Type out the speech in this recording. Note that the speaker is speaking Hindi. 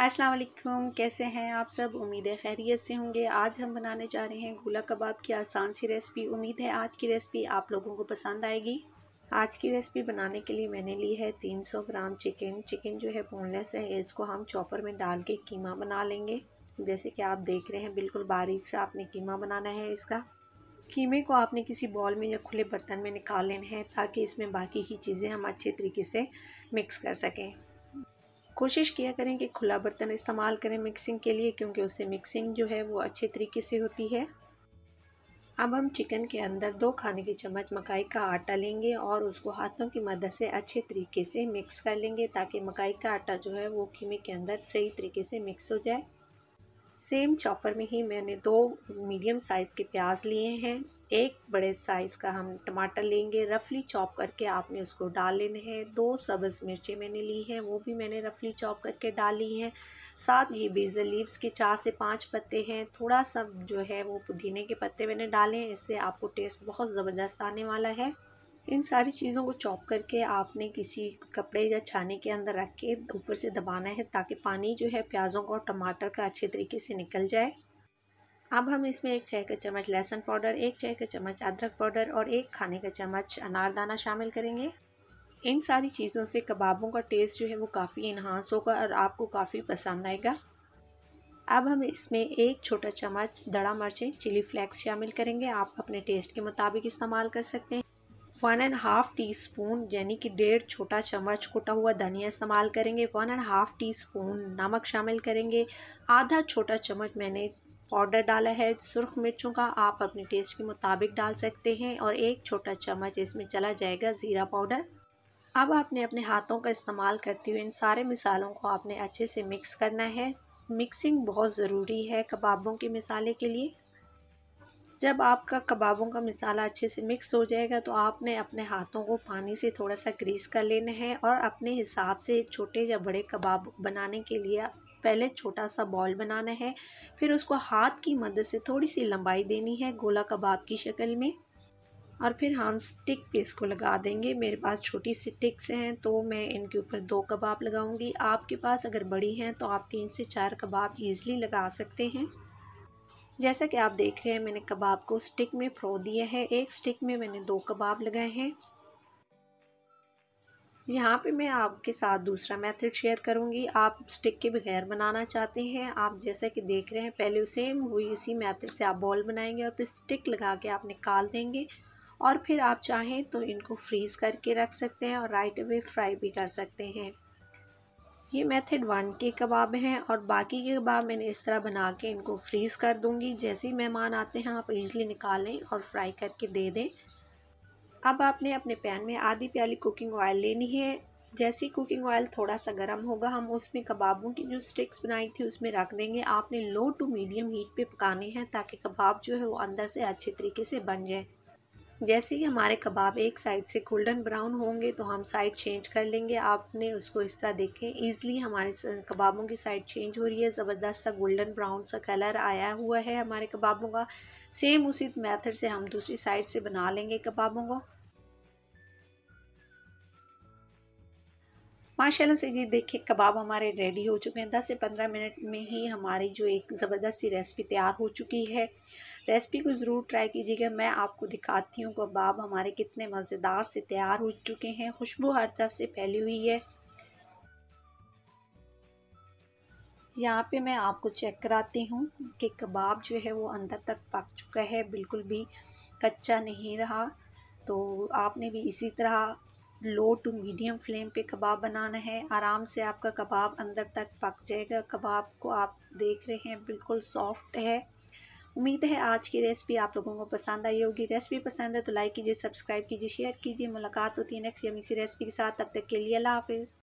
अस्सलाम वालेकुम, कैसे हैं आप सब। उम्मीद है खैरियत से होंगे। आज हम बनाने जा रहे हैं गोला कबाब की आसान सी रेसिपी। उम्मीद है आज की रेसिपी आप लोगों को पसंद आएगी। आज की रेसिपी बनाने के लिए मैंने ली है 300 ग्राम चिकन जो है बोनलेस है। इसको हम चॉपर में डाल के कीमा बना लेंगे। जैसे कि आप देख रहे हैं बिल्कुल बारीक सा आपने कीमा बनाना है। इसका कीमे को आपने किसी बॉल में या खुले बर्तन में निकाल लेना है ताकि इसमें बाकी की चीज़ें हम अच्छे तरीके से मिक्स कर सकें। कोशिश किया करें कि खुला बर्तन इस्तेमाल करें मिक्सिंग के लिए, क्योंकि उससे मिक्सिंग जो है वो अच्छे तरीके से होती है। अब हम चिकन के अंदर 2 खाने के चम्मच मकाई का आटा लेंगे और उसको हाथों की मदद से अच्छे तरीके से मिक्स कर लेंगे ताकि मकाई का आटा जो है वो कीमे के अंदर सही तरीके से मिक्स हो जाए। सेम चॉपर में ही मैंने 2 मीडियम साइज़ के प्याज लिए हैं। एक बड़े साइज़ का हम टमाटर लेंगे, रफली चॉप करके आपने उसको डाल लेने हैं। 2 सब्ज़ मिर्चें मैंने ली हैं, वो भी मैंने रफली चॉप करके डाल ली हैं। साथ ये बेसल लीव्स के 4 से 5 पत्ते हैं। थोड़ा सा जो है वो पुदीने के पत्ते मैंने डाले हैं, इससे आपको टेस्ट बहुत ज़बरदस्त आने वाला है। इन सारी चीज़ों को चॉप करके आपने किसी कपड़े या छाने के अंदर रख के ऊपर से दबाना है ताकि पानी जो है प्याज़ों का और टमाटर का अच्छे तरीके से निकल जाए। अब हम इसमें 1 चाय का चम्मच लहसुन पाउडर, 1 चाय का चम्मच अदरक पाउडर और 1 खाने का चम्मच अनारदाना शामिल करेंगे। इन सारी चीज़ों से कबाबों का टेस्ट जो है वो काफ़ी इन्हांस होगा और आपको काफ़ी पसंद आएगा। अब हम इसमें 1 छोटा चम्मच दड़ा मिर्चें चिली फ्लेक्स शामिल करेंगे। आप अपने टेस्ट के मुताबिक इस्तेमाल कर सकते हैं। 1.5 टीस्पून यानी कि 1.5 छोटा चम्मच कुटा हुआ धनिया इस्तेमाल करेंगे। 1.5 टीस्पून नमक शामिल करेंगे। आधा छोटा चम्मच मैंने पाउडर डाला है सुर्ख मिर्चों का, आप अपने टेस्ट के मुताबिक डाल सकते हैं। और 1 छोटा चम्मच इसमें चला जाएगा ज़ीरा पाउडर। अब आपने अपने हाथों का इस्तेमाल करते हुए इन सारे मिसालों को आपने अच्छे से मिक्स करना है। मिक्सिंग बहुत ज़रूरी है कबाबों के मिसाले के लिए। जब आपका कबाबों का मसाला अच्छे से मिक्स हो जाएगा तो आपने अपने हाथों को पानी से थोड़ा सा ग्रीस कर लेना है और अपने हिसाब से छोटे या बड़े कबाब बनाने के लिए पहले छोटा सा बॉल बनाना है, फिर उसको हाथ की मदद से थोड़ी सी लंबाई देनी है गोला कबाब की शक्ल में, और फिर हम स्टिक पे इसको लगा देंगे। मेरे पास छोटी सी स्टिक्स हैं तो मैं इनके ऊपर 2 कबाब लगाऊंगी। आपके पास अगर बड़ी हैं तो आप 3 से 4 कबाब ईज़िली लगा सकते हैं। जैसा कि आप देख रहे हैं मैंने कबाब को स्टिक में परो दिया है। एक स्टिक में मैंने 2 कबाब लगाए हैं। यहाँ पे मैं आपके साथ दूसरा मेथड शेयर करूँगी। आप स्टिक के बगैर बनाना चाहते हैं, आप जैसा कि देख रहे हैं पहले सेम वही इसी मेथड से आप बॉल बनाएंगे और फिर स्टिक लगा के आप निकाल देंगे। और फिर आप चाहें तो इनको फ्रीज़ करके रख सकते हैं और राइट अवे फ्राई भी कर सकते हैं। ये मेथड 1 के कबाब हैं और बाकी के कबाब मैंने इस तरह बना के इनको फ्रीज़ कर दूंगी। जैसे ही मेहमान आते हैं आप इजीली निकालें और फ्राई करके दे दें। अब आपने अपने पैन में आधी प्याली कुकिंग ऑयल लेनी है। जैसे ही कुकिंग ऑयल थोड़ा सा गर्म होगा हम उसमें कबाबों की जो स्टिक्स बनाई थी उसमें रख देंगे। आपने लो टू मीडियम हीट पे पकाने हैं ताकि कबाब जो है वो अंदर से अच्छे तरीके से बन जाए। जैसे ही हमारे कबाब एक साइड से गोल्डन ब्राउन होंगे तो हम साइड चेंज कर लेंगे। आपने उसको इस तरह देखें, ईज़िली हमारे कबाबों की साइड चेंज हो रही है, ज़बरदस्त सा गोल्डन ब्राउन सा कलर आया हुआ है हमारे कबाबों का। सेम उसी मेथड से हम दूसरी साइड से बना लेंगे कबाबों को। माशाल्लाह से ये देखिए कबाब हमारे रेडी हो चुके हैं। 10 से 15 मिनट में ही हमारी जो एक ज़बरदस्त सी रेसिपी तैयार हो चुकी है। रेसिपी को ज़रूर ट्राई कीजिएगा। मैं आपको दिखाती हूँ कबाब हमारे कितने मज़ेदार से तैयार हो चुके हैं। खुशबू हर तरफ से फैली हुई है। यहाँ पे मैं आपको चेक कराती हूँ कि कबाब जो है वो अंदर तक पक चुका है, बिल्कुल भी कच्चा नहीं रहा। तो आपने भी इसी तरह लो टू मीडियम फ्लेम पे कबाब बनाना है। आराम से आपका कबाब अंदर तक पक जाएगा। कबाब को आप देख रहे हैं बिल्कुल सॉफ्ट है। उम्मीद है आज की रेसिपी आप लोगों को पसंद आई होगी। रेसिपी पसंद है तो लाइक कीजिए, सब्सक्राइब कीजिए, शेयर कीजिए। मुलाकात होती है नेक्स्ट यमी सी रेसिपी के साथ। तब तक के लिए अल्लाह हाफिज़।